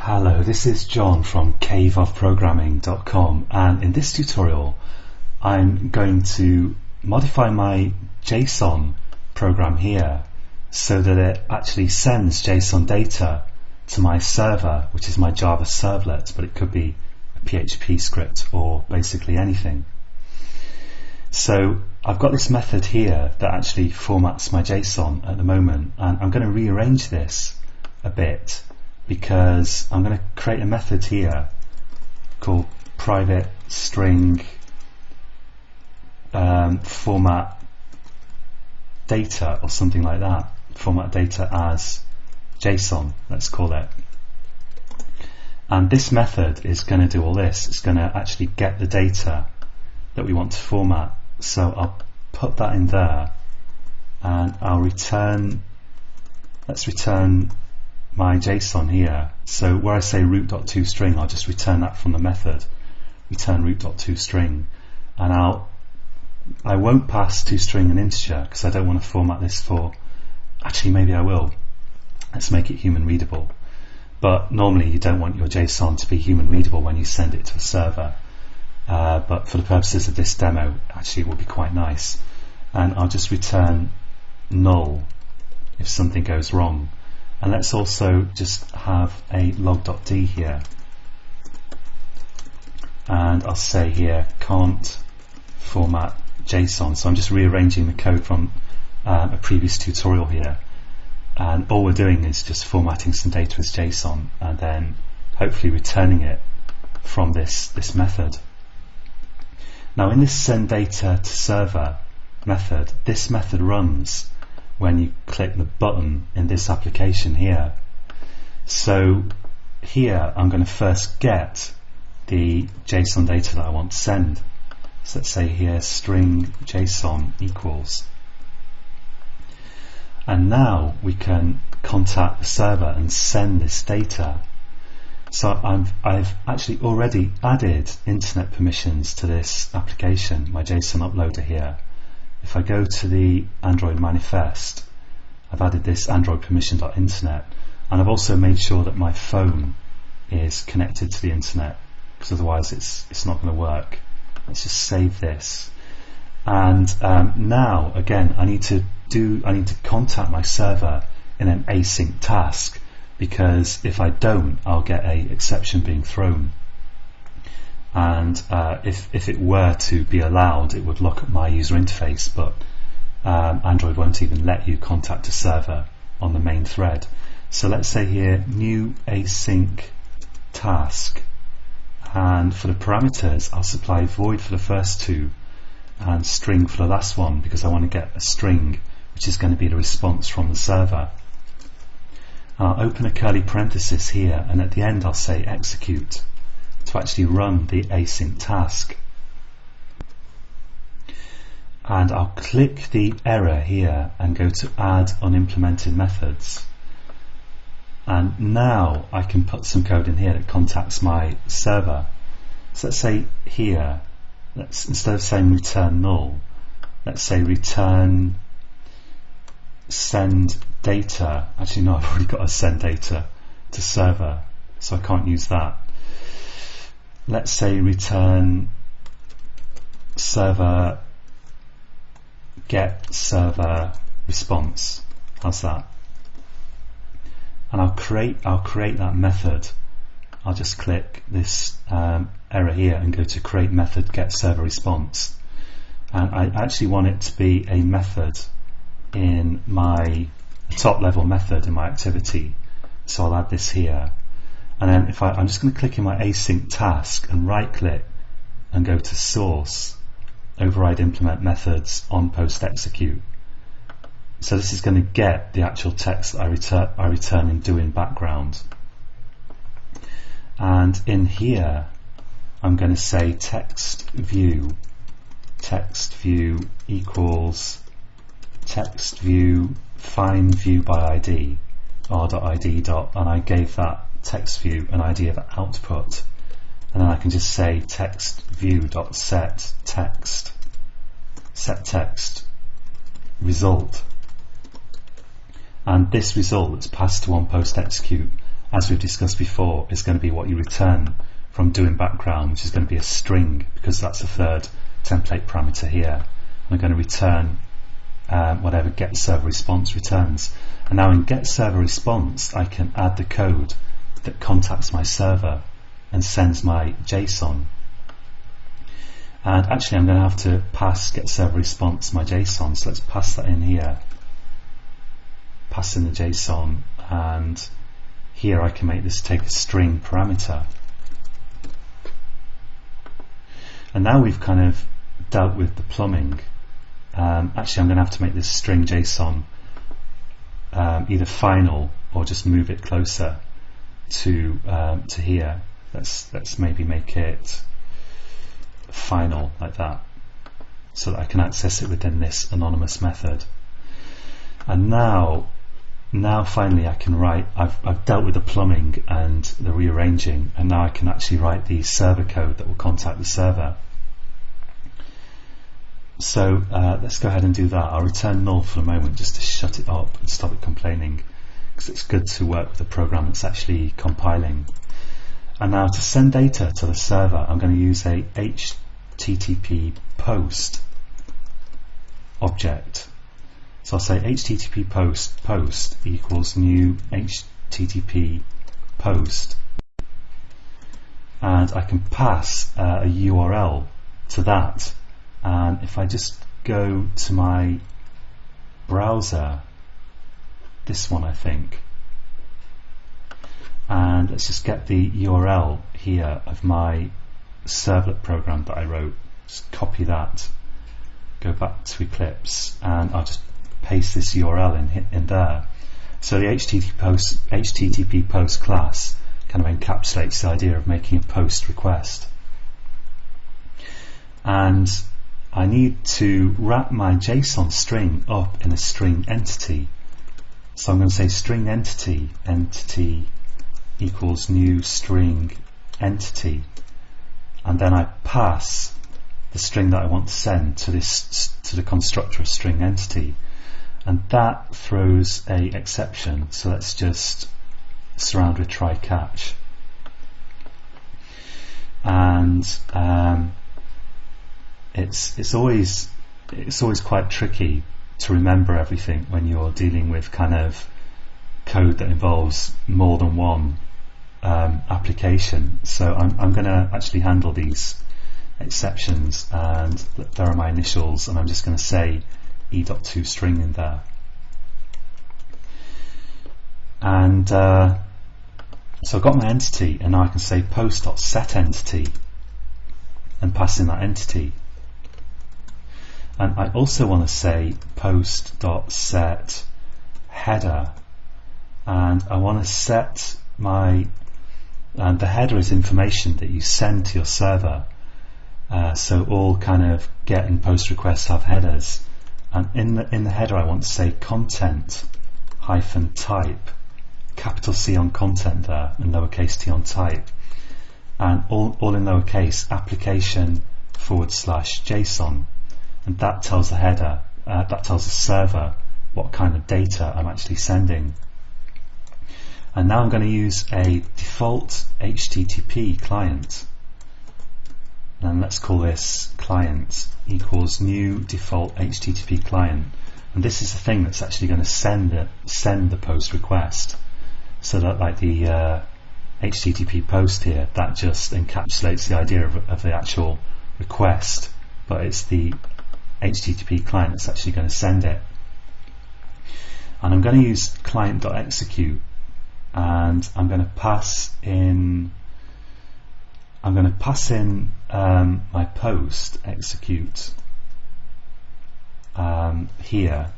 Hello, this is John from caveofprogramming.com, and in this tutorial I'm going to modify my JSON program here so that it actually sends JSON data to my server, which is my Java servlet, but it could be a PHP script or basically anything. So I've got this method here that actually formats my JSON at the moment, and I'm going to rearrange this a bit because I'm going to create a method here called private string format data or something like that. Format data as JSON, let's call it. And this method is going to do all this. It's going to actually get the data that we want to format. So I'll put that in there and I'll return, let's return my JSON here. So where I say root.toString, I'll just return that from the method, return root.toString, and I won't pass toString an integer because I don't want to format this for, actually maybe I will, let's make it human readable. But normally you don't want your JSON to be human readable when you send it to a server, but for the purposes of this demo actually it will be quite nice. And I'll just return null if something goes wrong. And let's also just have a log.d here, and I'll say here can't format JSON. So I'm just rearranging the code from a previous tutorial here, and all we're doing is just formatting some data as JSON and then hopefully returning it from this method. Now in this send data to server method, this method runs when you click the button in this application here. So here I'm going to first get the JSON data that I want to send. So let's say here string JSON equals, and now we can contact the server and send this data. So I've actually already added internet permissions to this application, my JSON uploader here. If I go to the Android manifest, I've added this Android permission.internet, and I've also made sure that my phone is connected to the internet, because otherwise it's not going to work. Let's just save this, and now again I need to contact my server in an async task, because if I don't, I'll get a exception being thrown. And if it were to be allowed, it would look at my user interface, but Android won't even let you contact a server on the main thread. So let's say here new async task, and for the parameters I'll supply void for the first two and string for the last one, because I want to get a string which is going to be the response from the server. I'll open a curly parenthesis here, and at the end I'll say execute to actually run the async task. And I'll click the error here and go to add unimplemented methods. And now I can put some code in here that contacts my server. So let's say here, instead of saying return null, let's say return send data. Actually no, I've already got a send data to server, so I can't use that. Let's say return server get server response. How's that? And I'll create that method. I'll just click this error here and go to create method get server response, and I actually want it to be a method in my top level method in my activity, so I'll add this here. And then I'm just going to click in my async task and right click and go to source, override implement methods on post execute. So this is going to get the actual text that I return in doing background. And in here I'm going to say text view equals text view find view by ID r.id and I gave that text view an ID of output, and then I can just say text view dot set text result, and this result that's passed to on post execute as we've discussed before, is going to be what you return from doing background, which is going to be a string, because that's the third template parameter here. I'm going to return whatever get server response returns. And now in get server response, I can add the code that contacts my server and sends my JSON. And actually I'm going to have to pass get server response my JSON, so let's pass that in here, pass in the JSON, and here I can make this take a string parameter. And now we've kind of dealt with the plumbing. Actually I'm going to have to make this string JSON either final or just move it closer to here. Let's maybe make it final like that, so that I can access it within this anonymous method. And now finally I can write, I've dealt with the plumbing and the rearranging, and now I can actually write the server code that will contact the server. So let's go ahead and do that. I'll return null for a moment just to shut it up and stop it complaining, because it's good to work with a program that's actually compiling. And now to send data to the server, I'm going to use a HTTP post object. So I'll say HTTP post equals new HTTP post, and I can pass a URL to that. And if I just go to my browser, this one I think, and let's just get the URL here of my servlet program that I wrote, just copy that, go back to Eclipse, and I'll just paste this URL in there. So the HTTP post class kind of encapsulates the idea of making a post request. And I need to wrap my JSON string up in a string entity. So I'm going to say string entity equals new string entity, and then I pass the string that I want to send to the constructor of string entity, and that throws a exception. So let's just surround with try catch, and it's always quite tricky to remember everything when you're dealing with kind of code that involves more than one application. So I'm going to actually handle these exceptions, and there are my initials, and I'm just going to say e.toString in there. And so I've got my entity, and now I can say post.setEntity and pass in that entity. And I also want to say post.setHeader, and I want to set my the header is information that you send to your server. So all kind of GET and POST requests have headers, and in the header I want to say content hyphen type, capital C on content there and lowercase t on type, and all in lowercase, application / JSON, and that tells the header, that tells the server what kind of data I'm actually sending. And now I'm going to use a default HTTP client, and let's call this client equals new default HTTP client, and this is the thing that's actually going to send the post request. So that, like the HTTP post here, that just encapsulates the idea of the actual request, but it's the HTTP client that's actually going to send it. And I'm going to use client.execute, and I'm going to pass in my post execute here,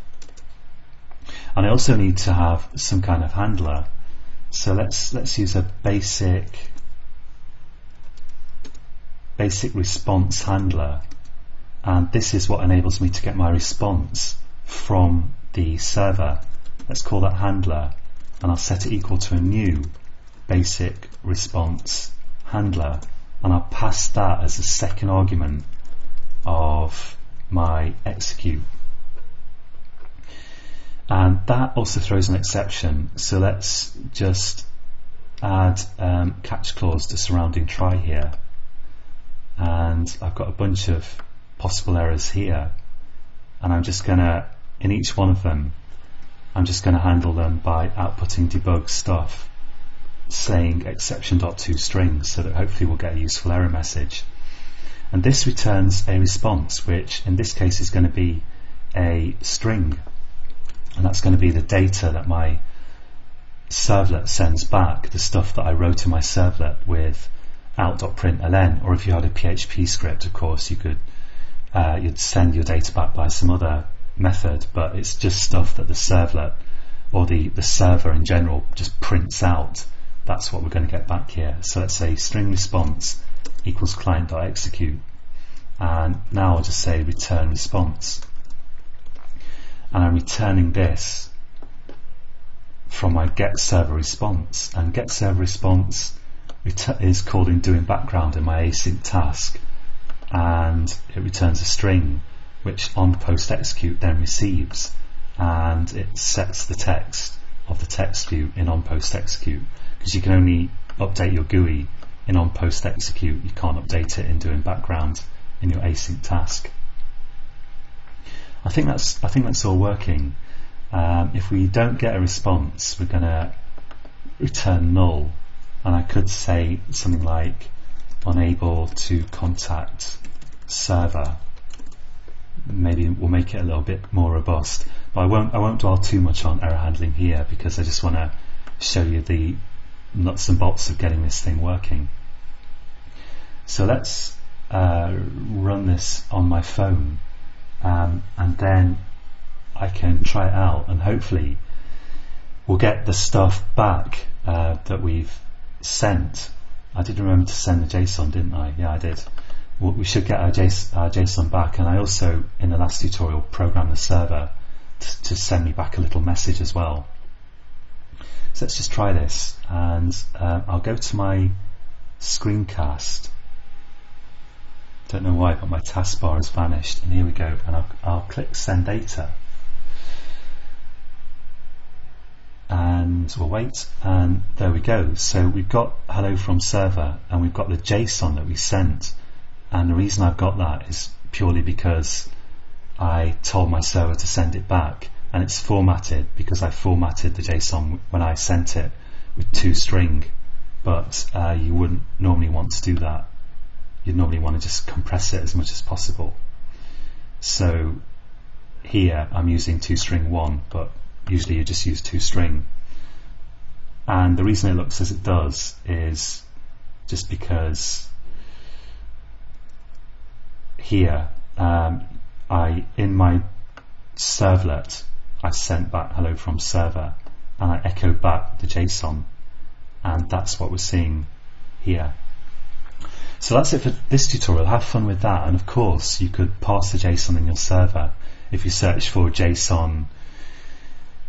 and I also need to have some kind of handler. So let's use a basic response handler, and this is what enables me to get my response from the server. Let's call that handler, and I'll set it equal to a new basic response handler, and I'll pass that as the second argument of my execute. And that also throws an exception, so let's just add catch clause to surrounding try here, and I've got a bunch of possible errors here, and I'm just gonna, in each one of them, I'm just going to handle them by outputting debug stuff saying exception.toString, so that hopefully we'll get a useful error message. And this returns a response, which in this case is going to be a string, and that's going to be the data that my servlet sends back, the stuff that I wrote in my servlet with out.println, or if you had a PHP script, of course, you could you'd send your data back by some other method, but it's just stuff that the servlet or the server in general just prints out. That's what we're going to get back here. So let's say string response equals client.execute, and now I'll just say return response, and I'm returning this from my get server response, and get server response is called in doing background in my async task, and it returns a string which on post execute then receives, and it sets the text of the text view in on post execute, because you can only update your GUI in on post execute, you can't update it in doing background in your async task. I think that's all working. If we don't get a response, we're going to return null, and I could say something like unable to contact server. Maybe we'll make it a little bit more robust, but I won't dwell too much on error handling here, because I just want to show you the nuts and bolts of getting this thing working. So let's run this on my phone, and then I can try it out, and hopefully we'll get the stuff back that we've sent. I did remember to send the JSON, didn't I? Yeah, I did. We should get our JSON back, and I also, in the last tutorial, programmed the server to send me back a little message as well. So let's just try this, and I'll go to my screencast. Don't know why, but my taskbar has vanished, and here we go, and I'll click send data, and we'll wait, and there we go. So we've got hello from server, and we've got the JSON that we sent. And the reason I've got that is purely because I told my server to send it back, and it's formatted because I formatted the JSON when I sent it with toString, but you wouldn't normally want to do that. You'd normally want to just compress it as much as possible. So here I'm using toString1, but usually you just use toString. And the reason it looks as it does is just because here in my servlet I sent back hello from server, and I echoed back the JSON, and that's what we're seeing here. So that's it for this tutorial. Have fun with that, and of course you could parse the JSON in your server. If you search for JSON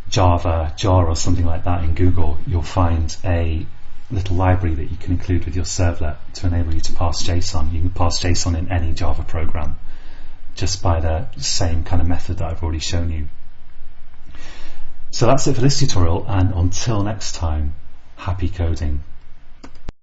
Java, jar or something like that in Google, you'll find a little library that you can include with your servlet to enable you to parse JSON. You can parse JSON in any Java program just by the same kind of method that I've already shown you. So that's it for this tutorial, and until next time, happy coding.